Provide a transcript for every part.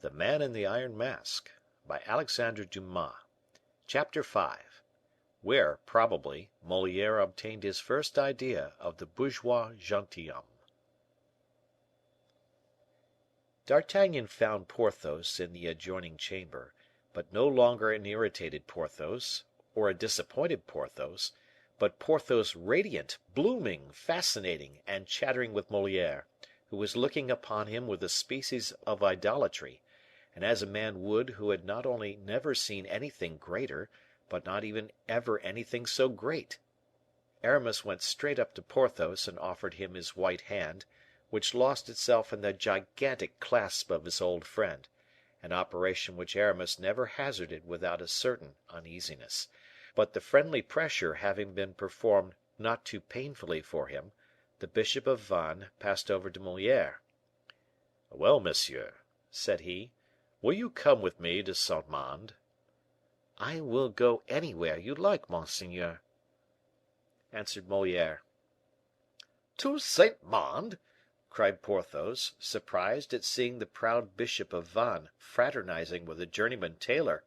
THE MAN IN THE IRON MASK by Alexandre Dumas. Chapter V. Where, probably, Moliere obtained his first idea of the bourgeois gentilhomme. D'Artagnan found Porthos in the adjoining chamber, but no longer an irritated Porthos, or a disappointed Porthos, but Porthos radiant, blooming, fascinating, and chattering with Moliere, who was looking upon him with a species of idolatry, and as a man would who had not only never seen anything greater, but not even ever anything so great. Aramis went straight up to Porthos and offered him his white hand, which lost itself in the gigantic clasp of his old friend, an operation which Aramis never hazarded without a certain uneasiness; but the friendly pressure having been performed not too painfully for him, the bishop of Vannes passed over to Moliere. "Well, monsieur," said he, "will you come with me to Saint Mande?" "I will go anywhere you like, monseigneur," answered Moliere. "To Saint Mande!" cried Porthos, surprised at seeing the proud bishop of Vannes fraternizing with a journeyman tailor.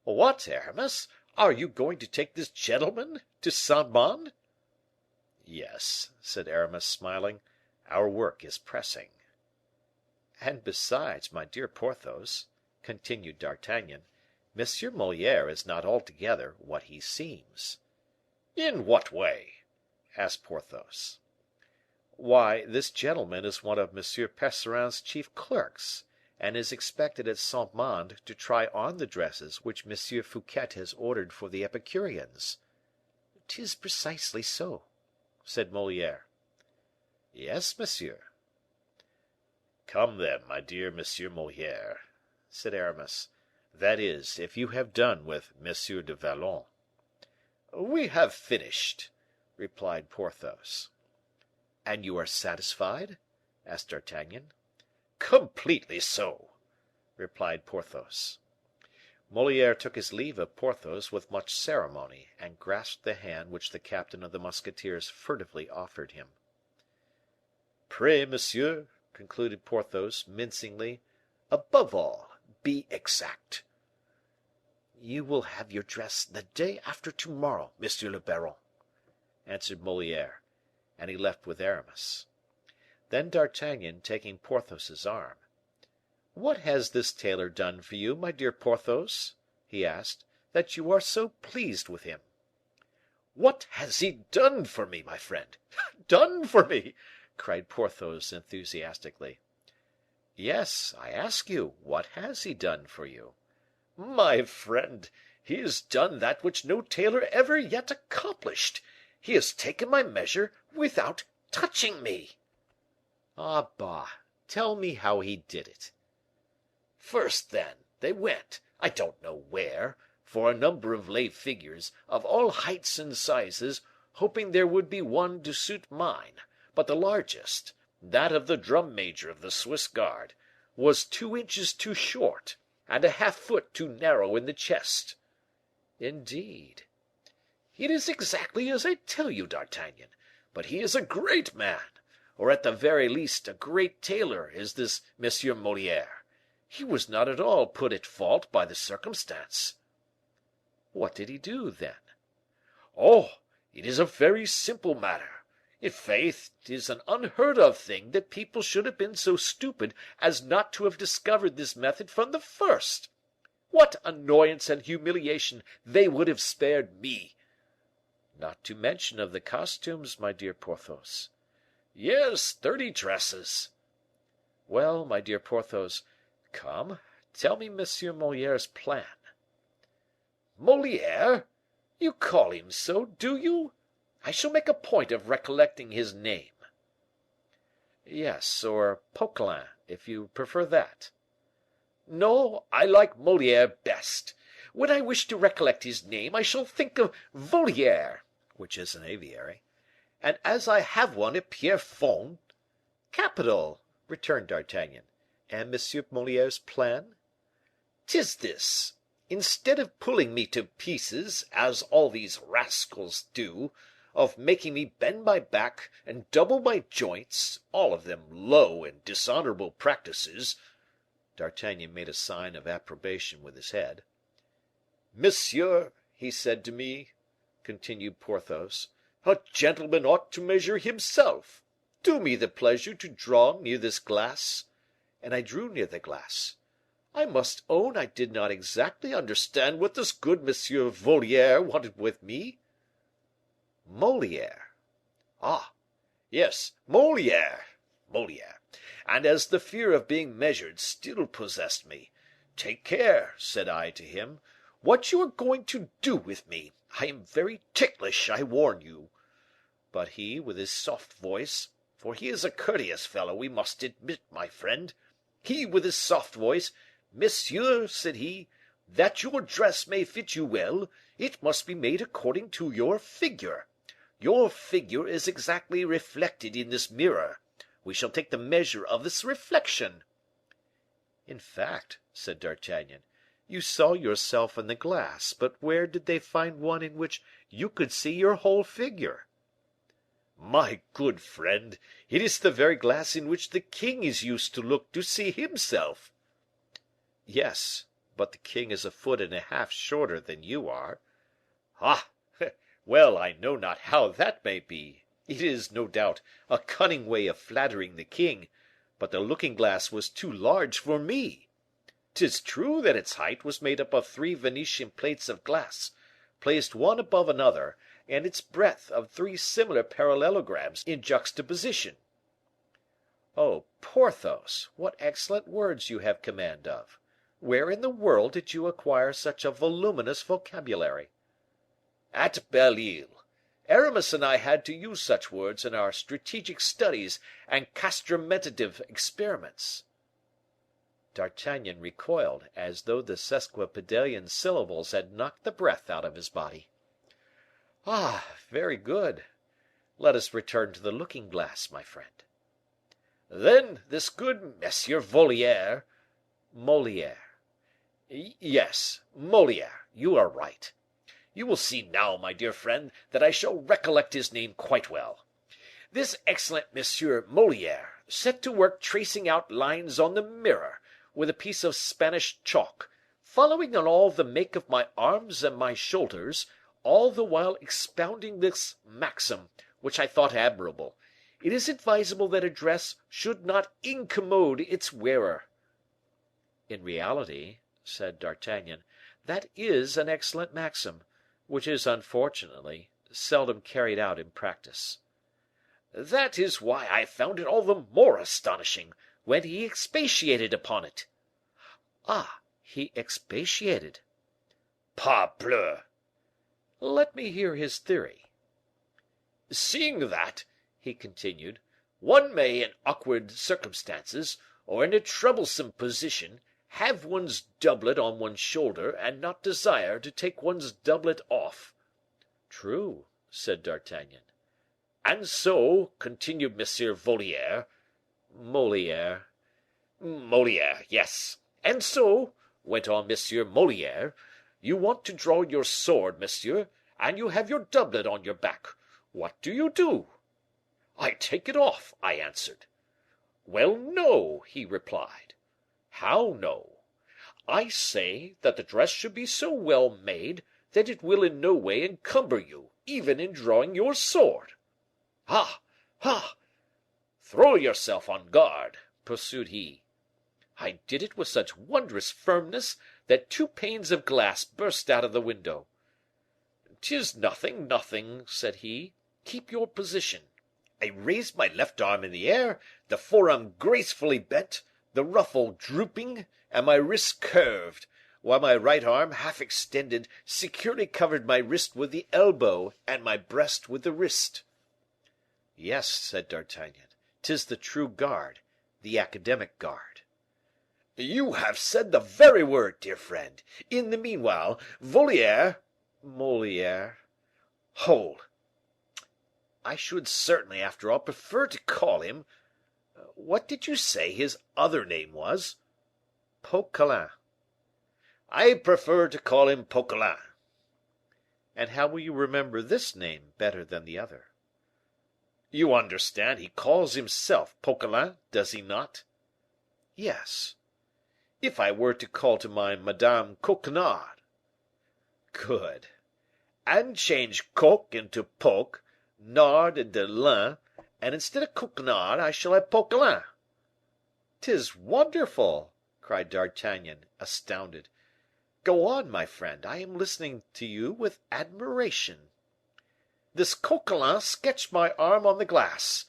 "What, Aramis, are you going to take this gentleman to Saint Mande?" "Yes," said Aramis, smiling, "our work is pressing." "And besides, my dear Porthos," continued D'Artagnan, "Monsieur Moliere is not altogether what he seems." "In what way?" asked Porthos. "Why, this gentleman is one of M. Percerin's chief clerks, and is expected at Saint Mande to try on the dresses which M. Fouquet has ordered for the Epicureans." "'Tis precisely so," said Moliere. "Yes, monsieur." "Come, then, my dear Monsieur Moliere," said Aramis; "that is, if you have done with M. du Vallon." "We have finished," replied Porthos. "And you are satisfied?" asked D'Artagnan. "Completely so," replied Porthos. Moliere took his leave of Porthos with much ceremony, and grasped the hand which the captain of the musketeers furtively offered him. "Pray, monsieur," concluded Porthos, mincingly, "above all, be exact." "You will have your dress the day after to morrow, monsieur le baron," answered Moliere, and he left with Aramis. Then D'Artagnan, taking Porthos's arm, "What has this tailor done for you, my dear Porthos," he asked, "that you are so pleased with him?" "What has he done for me, my friend? Done for me!" cried Porthos, enthusiastically. "Yes, I ask you, what has he done for you?" "My friend, he has done that which no tailor ever yet accomplished. He has taken my measure without touching me." "Ah, bah! Tell me how he did it." "First, then, they went, I don't know where, for a number of lay figures, of all heights and sizes, hoping there would be one to suit mine; but the largest, that of the drum major of the Swiss guard, was 2 inches too short, and a half foot too narrow in the chest." "Indeed!" "It is exactly as I tell you, D'Artagnan; but he is a great man, or at the very least a great tailor, is this M. Moliere. He was not at all put at fault by the circumstance." "What did he do, then?" "Oh! it is a very simple matter. I'faith, 'tis an unheard of thing that people should have been so stupid as not to have discovered this method from the first. What annoyance and humiliation they would have spared me!" "Not to mention of the costumes, my dear Porthos." "Yes, 30 dresses." "Well, my dear Porthos, come, tell me Monsieur Moliere's plan." "Moliere! You call him so, do you? I shall make a point of recollecting his name." "Yes, or Poquelin, if you prefer that." "No, I like Moliere best. When I wish to recollect his name, I shall think of Voliere, which is an aviary. and as I have one at Pierrefonds—" "Capital!" returned D'Artagnan. "And M. Moliere's plan?" "'Tis this: instead of pulling me to pieces, as all these rascals do, of making me bend my back and double my joints, all of them low and dishonorable practices—" D'Artagnan made a sign of approbation with his head. "Monsieur," he said to me, continued Porthos, "a gentleman ought to measure himself. Do me the pleasure to draw near this glass." And I drew near the glass. I must own I did not exactly understand what this good Monsieur Voliere wanted with me. Moliere. Ah, yes, Moliere. Moliere. And as the fear of being measured still possessed me, "Take care," said I to him, "what you are going to do with me. I am very ticklish, I warn you." But he, with his soft voice, for he is a courteous fellow, we must admit, my friend, he, with his soft voice, "Monsieur," said he, "that your dress may fit you well, it must be made according to your figure. Your figure is exactly reflected in this mirror. We shall take the measure of this reflection." In fact, said D'Artagnan, you saw yourself in the glass, but where did they find one in which you could see your whole figure? "My good friend, it is the very glass in which the king is used to look to see himself." Yes, but the king is a foot and a half shorter than you are. "Ah! Well, I know not how that may be. It is, no doubt, a cunning way of flattering the king, but the looking glass was too large for me. 'Tis true that its height was made up of 3 Venetian plates of glass, placed one above another, and its breadth of 3 similar parallelograms in juxtaposition." Oh, Porthos, what excellent words you have command of! Where in the world did you acquire such a voluminous vocabulary? "At Belle Isle. Aramis and I had to use such words in our strategic studies and castrametive experiments." D'Artagnan recoiled, as though the sesquipedalian syllables had knocked the breath out of his body. "Ah, very good. Let us return to the looking glass, my friend." "Then this good Monsieur Voliere—" "Moliere." "Yes, Moliere, you are right. You will see now, my dear friend, that I shall recollect his name quite well. This excellent Monsieur Moliere set to work tracing out lines on the mirror, with a piece of Spanish chalk, following on all the make of my arms and my shoulders, all the while expounding this maxim, which I thought admirable: 'It is advisable that a dress should not incommode its wearer.'" "In reality," said D'Artagnan, "that is an excellent maxim, which is unfortunately seldom carried out in practice." "That is why I found it all the more astonishing when he expatiated upon it." "Ah, he expatiated." "Parbleu!" "Let me hear his theory." "Seeing that," he continued, "one may, in awkward circumstances, or in a troublesome position, have one's doublet on one's shoulder, and not desire to take one's doublet off." "True," said D'Artagnan. "And so," continued Monsieur Voliere— "Moliere." "Moliere, yes. And so," went on Monsieur Moliere, "you want to draw your sword, monsieur, and you have your doublet on your back. What do? 'I take it off,' I answered. 'Well, no,' he replied. 'How no?' 'I say that the dress should be so well made that it will in no way encumber you, even in drawing your sword.' Ah! ah! 'Throw yourself on guard,' pursued he. I did it with such wondrous firmness that 2 panes of glass burst out of the window. ''Tis nothing, nothing,' said he. 'Keep your position.' I raised my left arm in the air, the forearm gracefully bent, the ruffle drooping, and my wrist curved, while my right arm, half extended, securely covered my wrist with the elbow, and my breast with the wrist." "Yes," said D'Artagnan, "'tis the true guard, the academic guard." "You have said the very word, dear friend. In the meanwhile, Voliere—" "Moliere." "Hold! I should certainly, after all, prefer to call him— what did you say his other name was?" "Poquelin." "I prefer to call him Poquelin." "And how will you remember this name better than the other?" "You understand he calls himself Poquelin, does he not?" "Yes." if I were to call to mind Madame Coquenard." "Good." "And change coq into poke, nard into lin, and instead of Coquenard I shall have Poquelin." "'Tis wonderful!" cried D'Artagnan, astounded. "Go on, my friend, I am listening to you with admiration." "This Coquelin sketched my arm on the glass."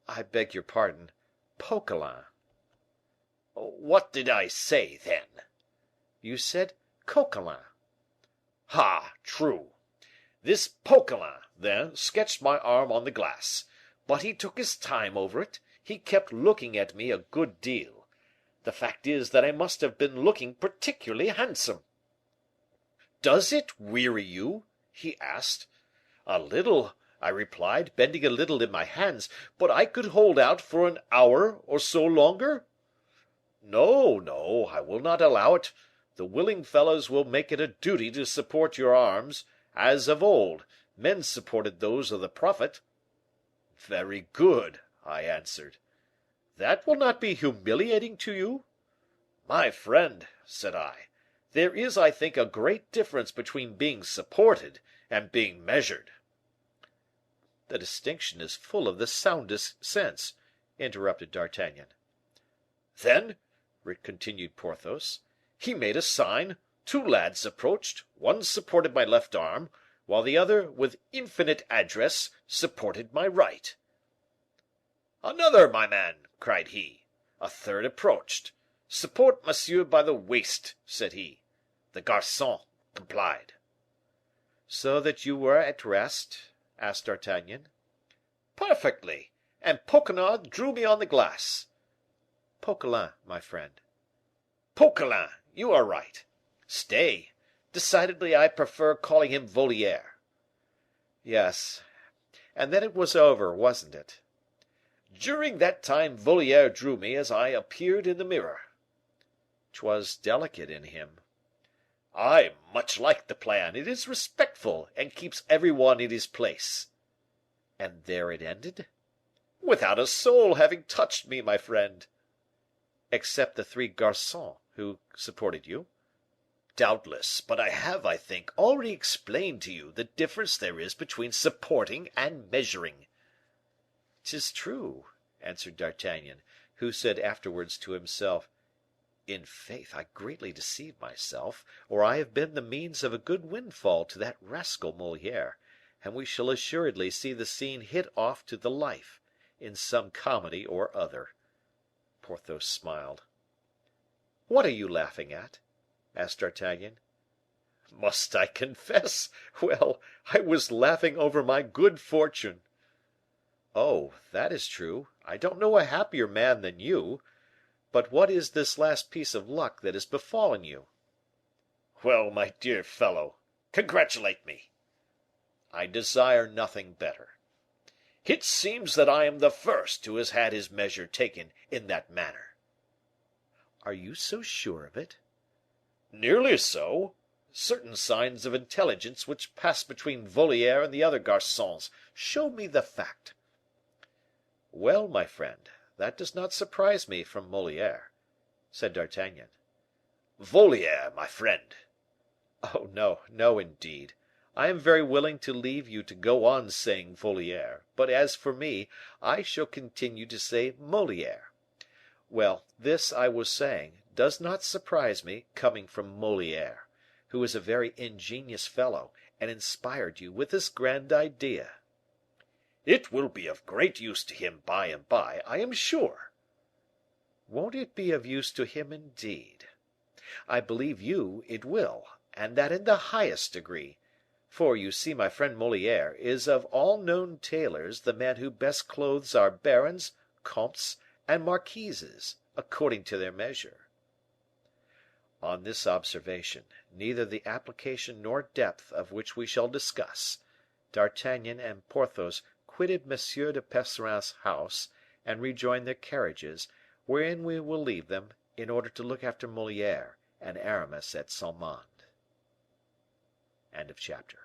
"I beg your pardon, Poquelin." "What did I say, then?" "You said Coquelin." "Ah, true. This Poquelin, then, sketched my arm on the glass; but he took his time over it, he kept looking at me a good deal. The fact is that I must have been looking particularly handsome. 'Does it weary you?' he asked. 'A little,' I replied, bending a little in my hands; 'but I could hold out for an hour or so longer.' 'No, no, I will not allow it. The willing fellows will make it a duty to support your arms, as of old, men supported those of the Prophet.' 'Very good,' I answered. 'That will not be humiliating to you?' 'My friend,' said I, 'there is, I think, a great difference between being supported and being measured.'" "The distinction is full of the soundest sense," interrupted D'Artagnan. "Then," continued Porthos, "he made a sign, two lads approached, one supported my left arm, while the other, with infinite address, supported my right. 'Another, my man,' cried he. A third approached. 'Support monsieur by the waist,' said he. The garcon complied." "So that you were at rest?" asked D'Artagnan. "Perfectly; and Coquenard drew me on the glass." "Poquelin, my friend." "Poquelin, you are right. Stay, decidedly I prefer calling him Voliere." "Yes; and then it was over, wasn't it?" "During that time Voliere drew me as I appeared in the mirror." "'Twas delicate in him." "I much like the plan; it is respectful, and keeps every one in his place." "And there it ended?" "Without a soul having touched me, my friend." "Except the three garcons who supported you?" "Doubtless; but I have, I think, already explained to you the difference there is between supporting and measuring." "'Tis true," answered D'Artagnan, who said afterwards to himself, "In faith, I greatly deceived myself, or I have been the means of a good windfall to that rascal Moliere, and we shall assuredly see the scene hit off to the life, in some comedy or other." Porthos smiled. "What are you laughing at?" asked D'Artagnan. "Must I confess? Well, I was laughing over my good fortune." "Oh, that is true. I don't know a happier man than you. But what is this last piece of luck that has befallen you?" "Well, my dear fellow, congratulate me." "I desire nothing better." "It seems that I am the first who has had his measure taken in that manner." "Are you so sure of it?" "Nearly so. Certain signs of intelligence which passed between Voliere and the other garcons show me the fact." "Well, my friend, that does not surprise me from Moliere," said D'Artagnan. "Voliere, my friend." "Oh, no, no, indeed. I am very willing to leave you to go on saying Voliere; but as for me, I shall continue to say Moliere. Well, this I was saying, does not surprise me, coming from Moliere, who is a very ingenious fellow, and inspired you with this grand idea." "It will be of great use to him by and by, I am sure." "Won't it be of use to him, indeed? I believe you it will, and that in the highest degree; for, you see, my friend Moliere is of all known tailors the man who best clothes our barons, comtes, and marquises, according to their measure." On this observation, neither the application nor depth of which we shall discuss, D'Artagnan and Porthos quitted M. de Percerin's house, and rejoined their carriages, wherein we will leave them, in order to look after Moliere and Aramis at Saint Mande. Chapter